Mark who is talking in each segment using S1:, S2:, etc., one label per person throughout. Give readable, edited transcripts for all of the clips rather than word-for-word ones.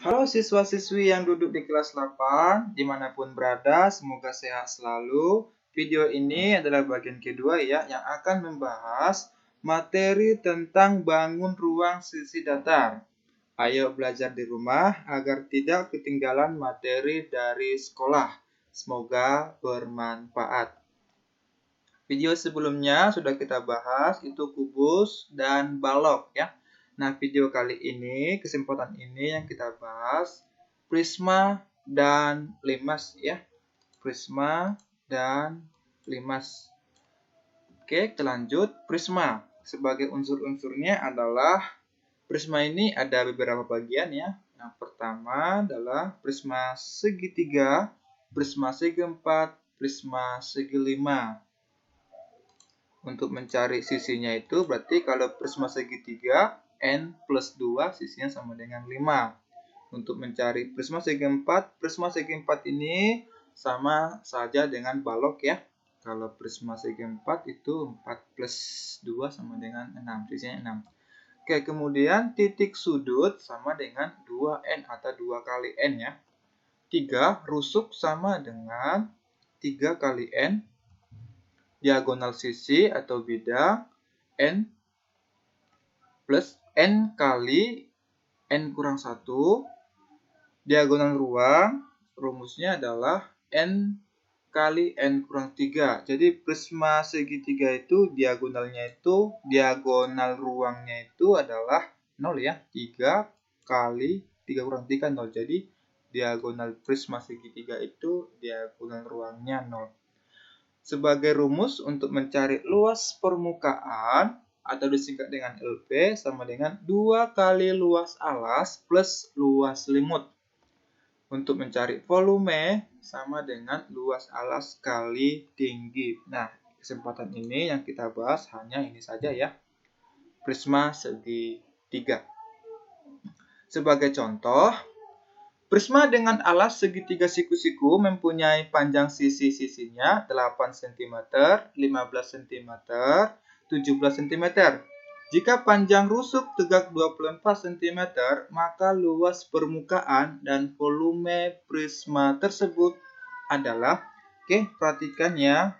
S1: Halo siswa-siswi yang duduk di kelas 8, dimanapun berada, semoga sehat selalu. Video ini adalah bagian kedua ya, yang akan membahas materi tentang bangun ruang sisi datar. Ayo belajar di rumah agar tidak ketinggalan materi dari sekolah. Semoga bermanfaat. Video sebelumnya sudah kita bahas, itu kubus dan balok ya. Nah, video kali ini, kesempatan ini yang kita bahas prisma dan limas ya. Prisma dan limas. Oke, kita lanjut. Prisma. Sebagai unsur-unsurnya adalah prisma ini ada beberapa bagian ya. Yang pertama adalah prisma segitiga, prisma segi empat, prisma segi lima. Untuk mencari sisinya itu berarti kalau prisma segitiga N plus 2 sisinya sama dengan 5. Untuk mencari prisma segi 4 ini sama saja dengan balok ya. Kalau prisma segi 4 itu 4 plus 2 sama dengan 6, sisinya 6. Oke, kemudian titik sudut sama dengan 2N atau 2 kali N ya. 3 rusuk sama dengan 3 kali N. Diagonal sisi atau bidang N plus N kali N kurang 1. Diagonal ruang rumusnya adalah N kali N kurang 3. Jadi prisma segitiga itu diagonal ruangnya itu adalah 0 ya. 3 kali 3 kurang 3 0. Jadi diagonal prisma segitiga itu diagonal ruangnya 0. Sebagai rumus untuk mencari luas permukaan atau disingkat dengan LP sama dengan 2 kali luas alas plus luas selimut. Untuk mencari volume sama dengan luas alas kali tinggi. Nah, kesempatan ini yang kita bahas hanya ini saja ya. Prisma segitiga. Sebagai contoh, prisma dengan alas segitiga siku-siku mempunyai panjang sisi-sisinya 8 cm, 15 cm, 17 cm. Jika panjang rusuk tegak 24 cm, maka luas permukaan dan volume prisma tersebut adalah, perhatikan ya,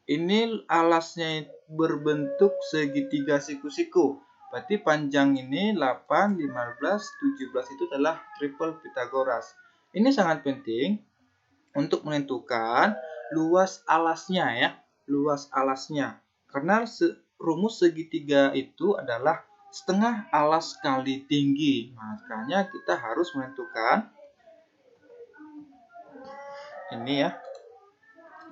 S1: ini alasnya berbentuk segitiga siku-siku. Berarti panjang ini 8, 15, 17 itu adalah triple Pythagoras. Ini sangat penting untuk menentukan luas alasnya ya. Luas alasnya. Karena rumus segitiga itu adalah setengah alas kali tinggi. Makanya kita harus menentukan ini ya.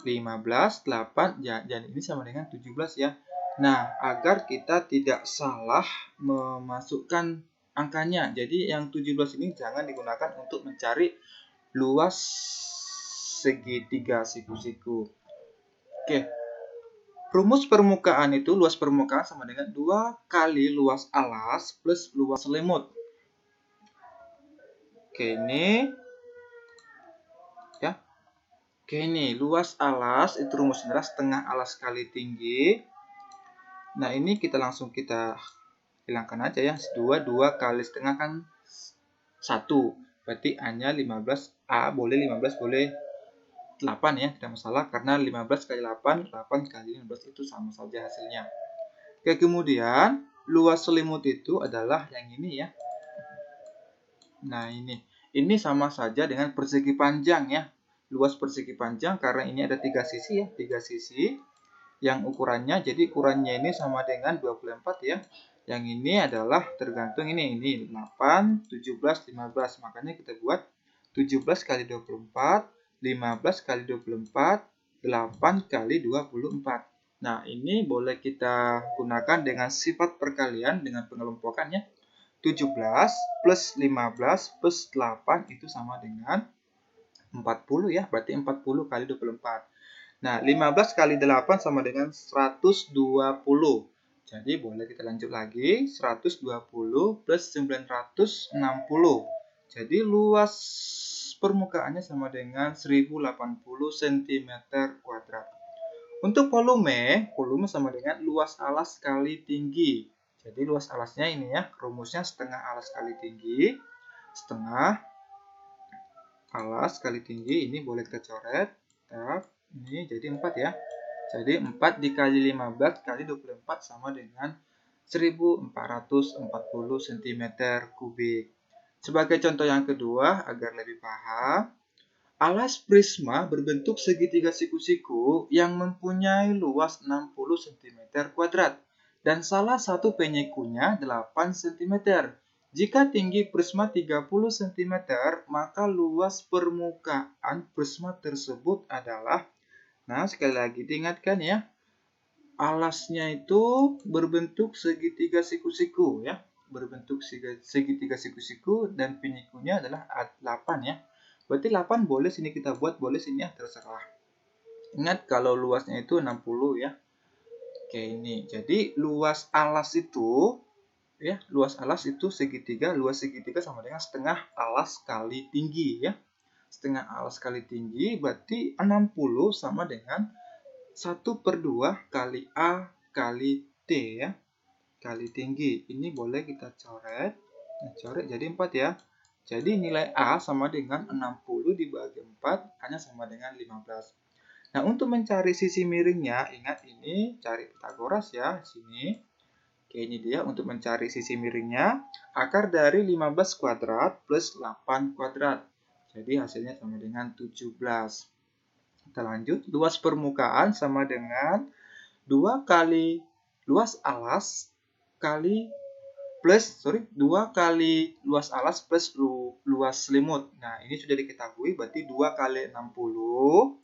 S1: 15, 8, dan ini sama dengan 17 ya. Nah, agar kita tidak salah memasukkan angkanya. Jadi yang 17 ini jangan digunakan untuk mencari luas segitiga siku-siku. Oke. Rumus permukaan itu, luas permukaan sama dengan 2 kali luas alas plus luas selimut. Oke, ini ya. Oke, ini luas alas itu rumusnya adalah setengah alas kali tinggi. Nah, ini kita hilangkan aja ya. 2 kali setengah kan 1. Berarti A-nya 15. A boleh 15, boleh 8 ya. Tidak masalah karena 15 kali 8, 8 kali 15 itu sama saja hasilnya. Oke, kemudian luas selimut itu adalah yang ini ya. Nah, ini. Ini sama saja dengan persegi panjang ya. Luas persegi panjang karena ini ada 3 sisi ya. 3 sisi yang ukurannya, jadi ukurannya ini sama dengan 24 ya. Yang ini adalah tergantung ini 8, 17, 15. Makanya kita buat 17 kali 24, 15 kali 24, 8 kali 24. Nah, ini boleh kita gunakan dengan sifat perkalian dengan pengelompokannya. 17 plus 15 plus 8 itu sama dengan 40 ya. Berarti 40 kali 24. Nah, 15 kali 8 sama dengan 120. Jadi, boleh kita lanjut lagi. 120 plus 960. Jadi, luas permukaannya sama dengan 1080 cm². Untuk volume sama dengan luas alas kali tinggi. Jadi, luas alasnya ini ya, rumusnya setengah alas kali tinggi. setengah alas kali tinggi, ini boleh kita coret. Ini jadi 4 ya. Jadi 4 dikali 15 kali 24 sama dengan 1440 cm kubik. Sebagai contoh yang kedua, agar lebih paham, alas prisma berbentuk segitiga siku-siku yang mempunyai luas 60 cm kuadrat dan salah satu penyekunya 8 cm. Jika tinggi prisma 30 cm, maka luas permukaan prisma tersebut adalah, nah sekali lagi diingatkan ya, alasnya itu berbentuk segitiga siku-siku ya, berbentuk segitiga siku-siku dan penyekunya adalah 8 ya. Berarti 8 boleh sini kita buat, boleh sini ya, terserah. Ingat kalau luasnya itu 60 ya. Oke, ini. Jadi luas alas itu ya, luas alas itu segitiga, luas segitiga sama dengan setengah alas kali tinggi ya. Setengah alas kali tinggi berarti 60 sama dengan 1/2 kali A kali T ya. Kali tinggi. Ini boleh kita coret. Nah, coret jadi 4 ya. Jadi nilai A sama dengan 60 dibagi 4 hanya sama dengan 15. Nah, untuk mencari sisi miringnya, ingat ini cari Pythagoras ya, sini. Oke, ini dia untuk mencari sisi miringnya. Akar dari 15 kuadrat plus 8 kuadrat. Jadi hasilnya sama dengan 17. Kita lanjut. Luas permukaan sama dengan 2 kali luas alas kali 2 kali luas alas plus luas selimut. Nah, ini sudah diketahui, berarti 2 kali 60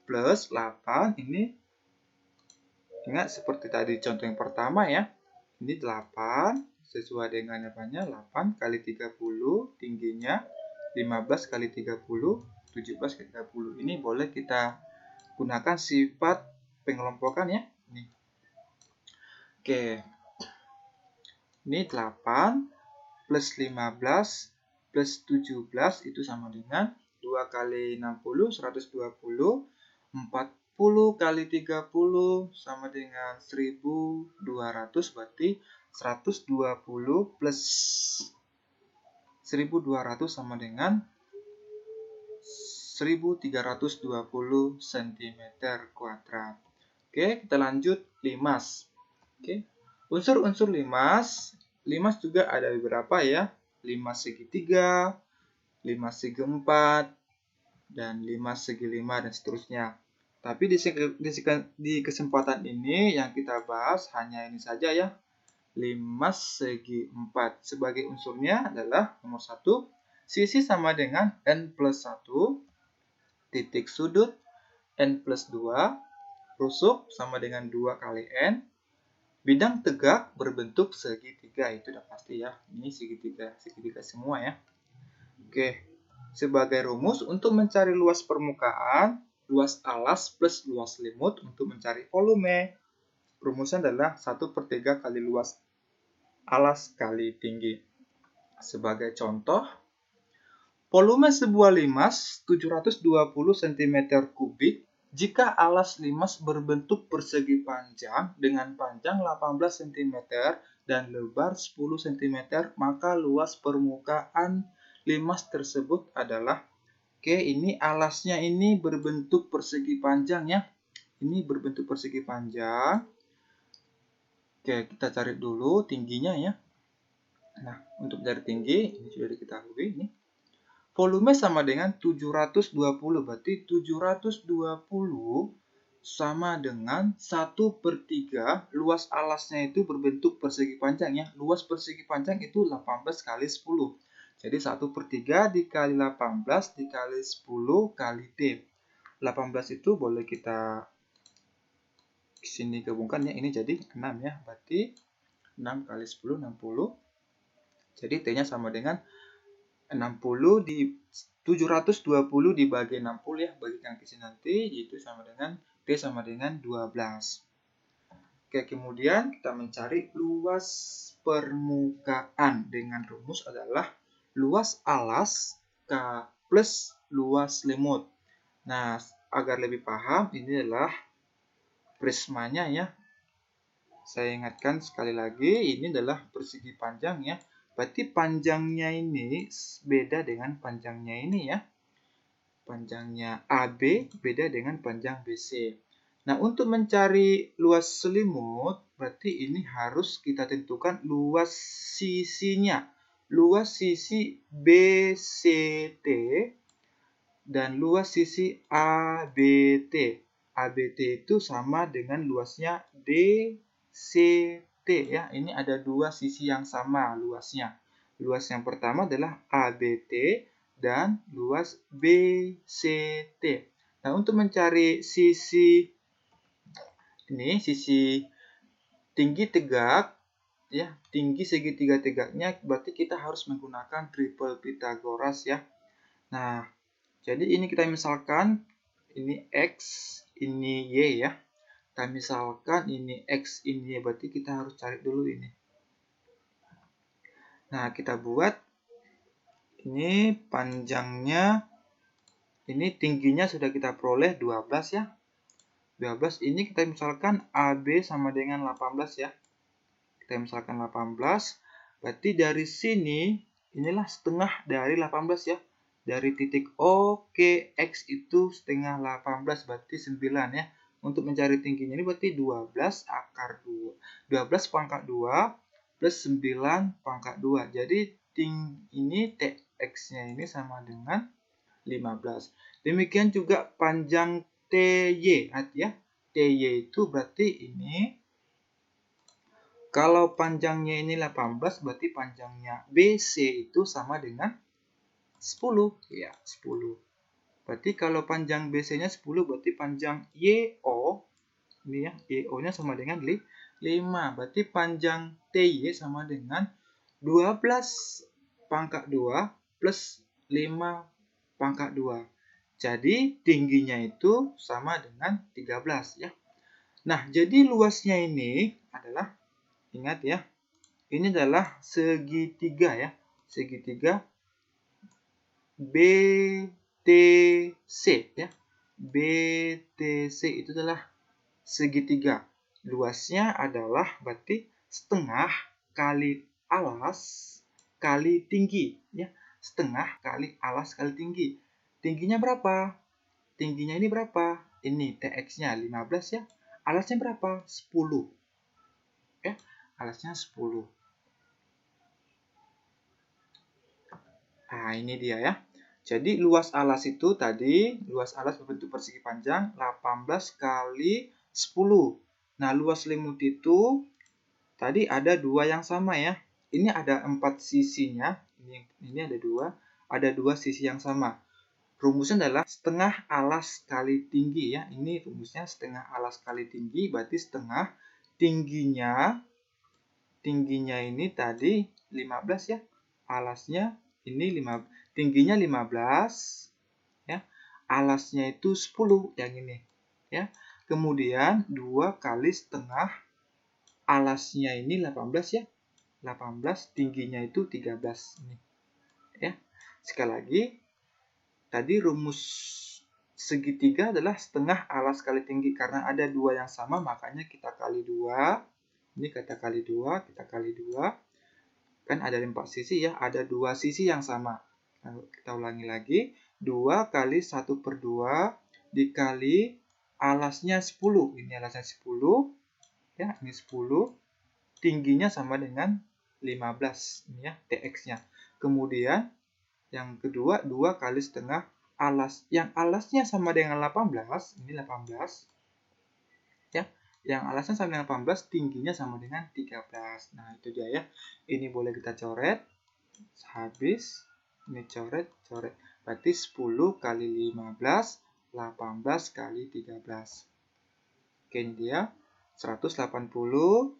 S1: plus 8. Ini ingat seperti tadi contoh yang pertama ya. Ini 8 sesuai dengan apanya? 8 kali 30, tingginya 15 kali 30, 17 kali 30. Ini boleh kita gunakan sifat pengelompokan ya. Ini. Oke. Ini 8 plus 15 plus 17 itu sama dengan 2 kali 60, 120. 40 kali 30 sama dengan 1200, berarti 120 plus 1200 sama dengan 1320 cm kuadrat. Oke, kita lanjut limas. Oke. Unsur-unsur limas juga ada beberapa ya. Limas segitiga, limas segi 4, dan limas segi 5 dan seterusnya. Tapi di kesempatan ini yang kita bahas hanya ini saja ya. Limas segi 4. Sebagai unsurnya adalah nomor 1, sisi sama dengan n plus 1, titik sudut n plus 2, rusuk sama dengan 2 kali n, bidang tegak berbentuk segitiga. Itu udah pasti ya. Ini segitiga semua ya. Oke. Sebagai rumus untuk mencari luas permukaan, luas alas plus luas selimut untuk mencari volume. Rumusnya adalah 1/3 kali luas alas kali tinggi. Sebagai contoh, volume sebuah limas 720 cm3 jika alas limas berbentuk persegi panjang dengan panjang 18 cm dan lebar 10 cm, maka luas permukaan limas tersebut adalah, oke, ini alasnya ini berbentuk persegi panjang ya. Ini berbentuk persegi panjang. Oke, kita cari dulu tingginya ya. Nah, untuk mencari tinggi, ini sudah diketahui ini. Volume sama dengan 720, berarti 720 sama dengan 1/3 luas alasnya itu berbentuk persegi panjang ya. Luas persegi panjang itu 18 kali 10. Jadi 1/3 dikali 18 dikali 10 kali T. 18 itu boleh kita sini gabungkan ya. Ini jadi 6 ya. Berarti 6 kali 10, 60. Jadi T-nya sama dengan 60 di 720 dibagi 60 ya. Bagikan ke sini nanti. Itu sama dengan T sama dengan 12. Oke, kemudian kita mencari luas permukaan dengan rumus adalah luas alas K plus luas selimut. Nah, agar lebih paham, ini adalah prismanya ya. Saya ingatkan sekali lagi, ini adalah persegi panjang ya. Berarti panjangnya ini beda dengan panjangnya ini ya. Panjangnya AB beda dengan panjang BC. Nah, untuk mencari luas selimut, berarti ini harus kita tentukan luas sisinya. Luas sisi BCT dan luas sisi ABT. ABT itu sama dengan luasnya DCT ya. Ini ada dua sisi yang sama luasnya. Luas yang pertama adalah ABT dan luas BCT. Nah, untuk mencari sisi ini, sisi tinggi tegak ya, tinggi segitiga tegaknya, berarti kita harus menggunakan triple Pythagoras ya. Nah, jadi ini kita misalkan ini X, ini Y ya. Kita misalkan ini X, ini Y, berarti kita harus cari dulu ini. Nah, kita buat ini panjangnya, ini tingginya sudah kita peroleh 12 ya. 12 ini kita misalkan AB sama dengan 18 ya. Kita misalkan 18, berarti dari sini inilah setengah dari 18 ya. Dari titik O ke X itu setengah 18, berarti 9 ya. Untuk mencari tingginya ini berarti 12 akar 2. 12 pangkat 2 plus 9 pangkat 2. Jadi ini TX-nya ini sama dengan 15. Demikian juga panjang TY ya. TY itu berarti ini, kalau panjangnya ini 18, berarti panjangnya BC itu sama dengan 10. Ya, 10. Berarti kalau panjang BC-nya 10, berarti panjang YO, ini ya, YO-nya sama dengan 5. Berarti panjang TY sama dengan 12 pangkat 2 plus 5 pangkat 2. Jadi tingginya itu sama dengan 13 ya. Nah, jadi luasnya ini adalah, ingat ya, ini adalah segitiga ya. Segitiga BTC ya. BTC itu adalah segitiga. Luasnya adalah berarti setengah kali alas kali tinggi ya. Setengah kali alas kali tinggi. Tingginya berapa? Tingginya ini berapa? Ini TX-nya 15 ya. Alasnya berapa? 10. Ya, alasnya 10. Nah, ini dia ya. Jadi luas alas itu tadi, luas alas berbentuk persegi panjang 18 kali 10. Nah, luas selimut itu tadi ada dua yang sama ya. Ini ada 4 sisinya. Ini ada dua. Ada dua sisi yang sama. Rumusnya adalah setengah alas kali tinggi ya. Ini rumusnya setengah alas kali tinggi, berarti setengah tingginya ini tadi 15 ya. Alasnya ini tingginya 15 ya. Alasnya itu 10 yang ini ya. Kemudian 2 kali setengah alasnya ini 18 ya. 18 tingginya itu 13 ini. Ya. Sekali lagi, tadi rumus segitiga adalah setengah alas kali tinggi. Karena ada dua yang sama, makanya kita kali 2. Ini kita kali 2, kita kali 2. Kan ada 4 sisi ya, ada 2 sisi yang sama. Nah, kita ulangi lagi. 2 kali 1/2 dikali alasnya 10. Ini alasnya 10. Ya, ini 10. Tingginya sama dengan 15. Ini ya, TX-nya. Kemudian yang kedua, 2 kali setengah alas. Yang alasnya sama dengan 18, ini 18. Ya, yang alasnya sama dengan 18, tingginya sama dengan 13. Nah, itu dia ya. Ini boleh kita coret. Habis, ini coret. Berarti 10 kali 15, 18 kali 13. Oke, ini dia. 180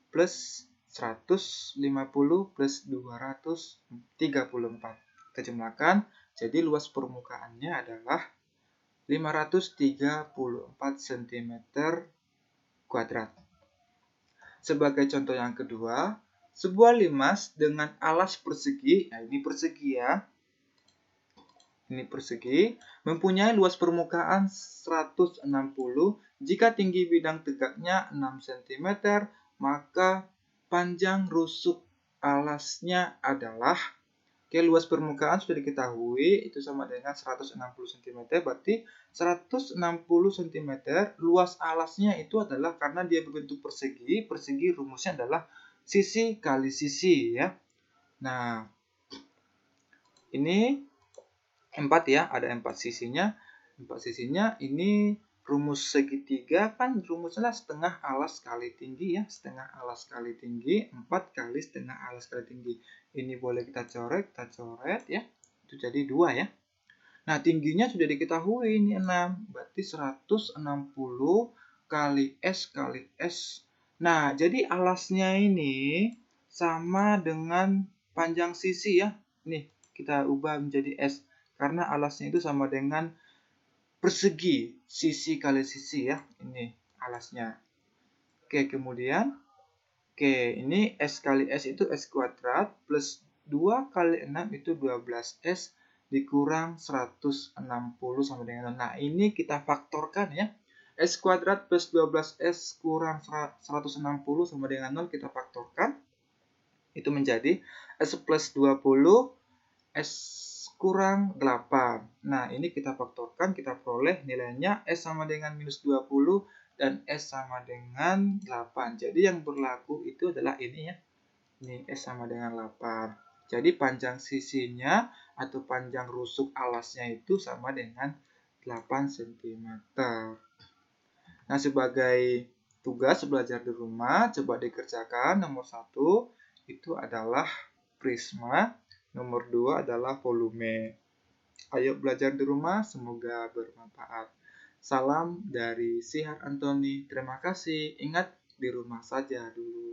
S1: plus 150 plus 234. Kita jumlahkan, jadi luas permukaannya adalah 534 cm kuadrat. Sebagai contoh yang kedua, sebuah limas dengan alas persegi, nah ini persegi ya, ini persegi, mempunyai luas permukaan 160. Jika tinggi bidang tegaknya 6 cm, maka panjang rusuk alasnya adalah, oke, luas permukaan sudah diketahui itu sama dengan 160 cm, berarti 160 cm luas alasnya itu adalah, karena dia berbentuk persegi, persegi rumusnya adalah sisi kali sisi ya. Nah, ini 4 ya, ada 4 sisinya. 4 sisinya ini rumus segitiga kan rumusnya setengah alas kali tinggi ya, setengah alas kali tinggi 4 kali setengah alas kali tinggi. Ini boleh kita coret ya. Itu jadi 2 ya. Nah, tingginya sudah diketahui ini 6, berarti 160 kali S kali S. Nah, jadi alasnya ini sama dengan panjang sisi ya. Nih, kita ubah menjadi S karena alasnya itu sama dengan persegi, sisi kali sisi ya. Ini alasnya. Oke, kemudian ini S kali S itu S kuadrat plus 2 kali 6 itu 12S dikurang 160 sama dengan 0. Nah, ini kita faktorkan ya. S kuadrat plus 12S kurang 160 sama dengan 0 kita faktorkan. Itu menjadi S plus 20 S kurang 8. Nah, ini kita faktorkan, kita peroleh nilainya S sama dengan minus 20 dan S sama dengan 8. Jadi yang berlaku itu adalah ini ya. Ini S sama dengan 8. Jadi panjang sisinya atau panjang rusuk alasnya itu sama dengan 8 cm. Nah, sebagai tugas belajar di rumah, coba dikerjakan. Nomor 1 itu adalah prisma. Nomor 2 adalah volume. Ayo belajar di rumah, semoga bermanfaat. Salam dari Sihar Antoni. Terima kasih. Ingat, di rumah saja dulu.